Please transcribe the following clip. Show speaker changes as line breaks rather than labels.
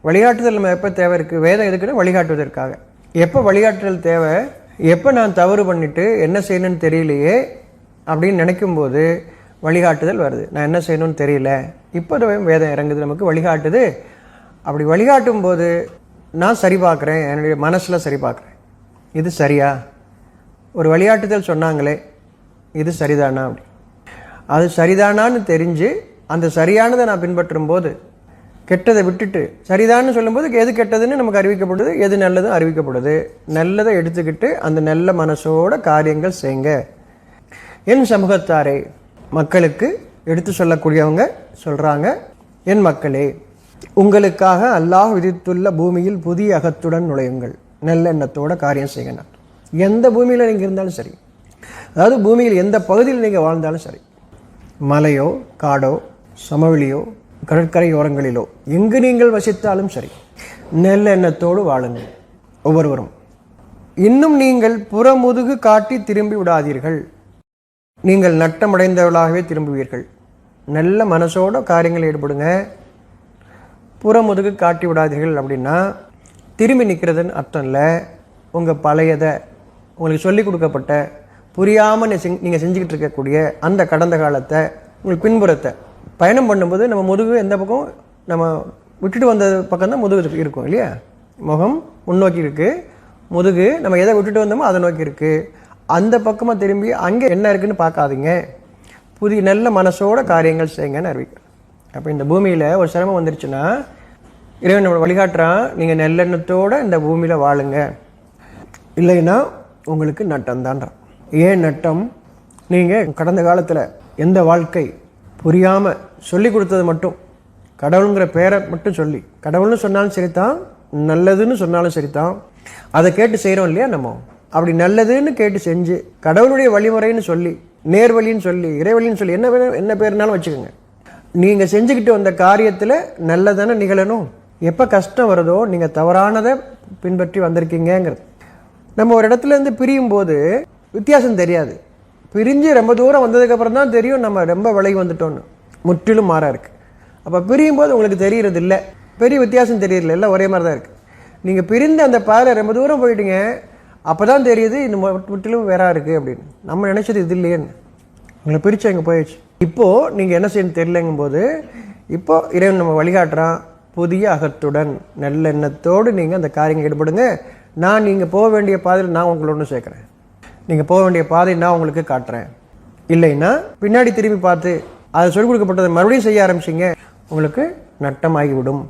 வழிகாட்டுதல் நம்ம எப்போ தேவை இருக்குது? வேதம் எதுக்குன்னு வழிகாட்டுவதற்காக. எப்போ வழிகாட்டுதல் தேவை? எப்போ நான் தவறு பண்ணிவிட்டு என்ன செய்யணும்னு தெரியலையே அப்படின்னு நினைக்கும்போது வழிகாட்டுதல் வருது. நான் என்ன செய்யணும்னு தெரியல, இப்போ வேதம் இறங்குது, நமக்கு வழிகாட்டுது. அப்படி வழிகாட்டும் போது நான் சரி பார்க்குறேன், என்னுடைய மனசில் சரி பார்க்குறேன். இது சரியா? ஒரு வழிகாட்டுதல் சொன்னாங்களே, இது சரிதானா? அப்படி அது சரிதானான்னு தெரிஞ்சு அந்த சரியானதை நான் பின்பற்றும் போது, கெட்டதை விட்டுட்டு சரிதான்னு சொல்லும்போது எது கெட்டதுன்னு நமக்கு அறிவிக்கப்படுது, எது நல்லதும் அறிவிக்கப்படுது. நல்லதை எடுத்துக்கிட்டு அந்த நல்ல மனசோட காரியங்கள் செய்யுங்க. என் சமூகத்தாரே, மக்களுக்கு எடுத்து சொல்லக்கூடியவங்க சொல்கிறாங்க, என் மக்களே, உங்களுக்காக அல்லாஹ் விதித்துள்ள பூமியில் புதிய அகத்துடன் நுழையுங்கள், நல்ல எண்ணத்தோட காரியம் செய்யுங்க. எந்த பூமியில் நீங்கள் இருந்தாலும் சரி, அதாவது பூமியில் எந்த பகுதியில் நீங்கள் வாழ்ந்தாலும் சரி, மலையோ காடோ சமவெளியோ கடற்கரை ஓரங்களிலோ எங்கு நீங்கள் வசித்தாலும் சரி, நல்ல எண்ணத்தோடு வாழுங்கள் ஒவ்வொருவரும். இன்னும் நீங்கள் புறமுதுகு காட்டி திரும்பி விடாதீர்கள், நீங்கள் நட்டமடைந்தவர்களாகவே திரும்புவீர்கள். நல்ல மனசோட காரியங்கள் ஈடுபடுங்க. புறமுதுகு காட்டி விடாதீர்கள் அப்படின்னா திரும்பி நிற்கிறதுன்னு அர்த்தம் இல்லை. உங்கள் பழையதை, உங்களுக்கு சொல்லிக் கொடுக்கப்பட்ட புரியாமல் நீங்கள் செஞ்சுக்கிட்டு இருக்கக்கூடிய அந்த கடந்த காலத்தை, உங்களுக்கு பின்புறத்தை பயணம் பண்ணும்போது நம்ம முதுகு எந்த பக்கம், நம்ம விட்டுட்டு வந்த பக்கம் தான் முதுகு இருக்கும் இல்லையா? முகம் முன்னோக்கி இருக்குது, முதுகு நம்ம எதை விட்டுட்டு வந்தோமோ அதை நோக்கி இருக்குது. அந்த பக்கமாக திரும்பி அங்கே என்ன இருக்குதுன்னு பார்க்காதீங்க, புதிய நல்ல மனசோட காரியங்கள் செய்யுங்கன்னு அறிவிக்கிறேன். அப்போ இந்த பூமியில் ஒரு சிரமம் வந்துருச்சுன்னா இறைவன் நம்மளை வழிகாட்டுறான், நீங்கள் நல்லெண்ணத்தோடு இந்த பூமியில் வாழுங்க, இல்லைன்னா உங்களுக்கு நட்டம்தான்றான். ஏன் நட்டம்? நீங்கள் கடந்த காலத்தில் எந்த வாழ்க்கை புரியாமல் சொல்லி கொடுத்தது மட்டும், கடவுளுங்கிற பேரை மட்டும் சொல்லி, கடவுள்னு சொன்னாலும் சரிதான், நல்லதுன்னு சொன்னாலும் சரிதான், அதை கேட்டு செய்கிறோம் இல்லையா? நம்ம அப்படி நல்லதுன்னு கேட்டு செஞ்சு கடவுளுடைய வழிமுறைன்னு சொல்லி, நேர்வழின்னு சொல்லி, இறைவழின்னு சொல்லி, என்ன பேருனாலும் வச்சுக்கோங்க, நீங்கள் செஞ்சுக்கிட்டு வந்த காரியத்தில் நல்லதானே நிகழணும். எப்போ கஷ்டம் வருதோ நீங்கள் தவறானதை பின்பற்றி வந்திருக்கீங்கிறது. நம்ம ஒரு இடத்துலேருந்து பிரியும் போது வித்தியாசம் தெரியாது. பிரிஞ்சு ரொம்ப தூரம் வந்ததுக்கப்புறம் தான் தெரியும் நம்ம ரொம்ப விலகி வந்துட்டோன்னு. முற்றிலும் மாறா இருக்குது. அப்போ பிரியும் போது உங்களுக்கு தெரியறது இல்லை, பெரிய வித்தியாசம் தெரியல, எல்லாம் ஒரே மாதிரி தான் இருக்குது. நீங்கள் பிரிந்து அந்த பாதையில் ரொம்ப தூரம் போயிட்டீங்க, அப்போ தான் தெரியுது இந்த முற்றிலும் வேறா இருக்குது அப்படின்னு. நம்ம நினச்சது இது இல்லையேன்னு, உங்களை பிரித்து அங்கே போயிடுச்சு. இப்போது நீங்கள் என்ன செய்யணும் தெரியலங்கும் போது, இப்போது இறைவன் நம்ம வழிகாட்டுறான், புதிய அகத்துடன் நல்ல எண்ணத்தோடு நீங்கள் அந்த காரியங்கள் ஈடுபடுங்க. நான் நீங்கள் போக வேண்டிய பாதையில் நான் உங்களை ஒன்று சேர்க்குறேன், நீங்கள் போக வேண்டிய பாதை நான் உங்களுக்கு காட்டுறேன். இல்லைன்னா பின்னாடி திரும்பி பார்த்து அதை சொல்லிக் கொடுக்கப்பட்டதை மறுபடியும் செய்ய ஆரம்பிச்சிங்க, உங்களுக்கு நட்டமாகிவிடும்.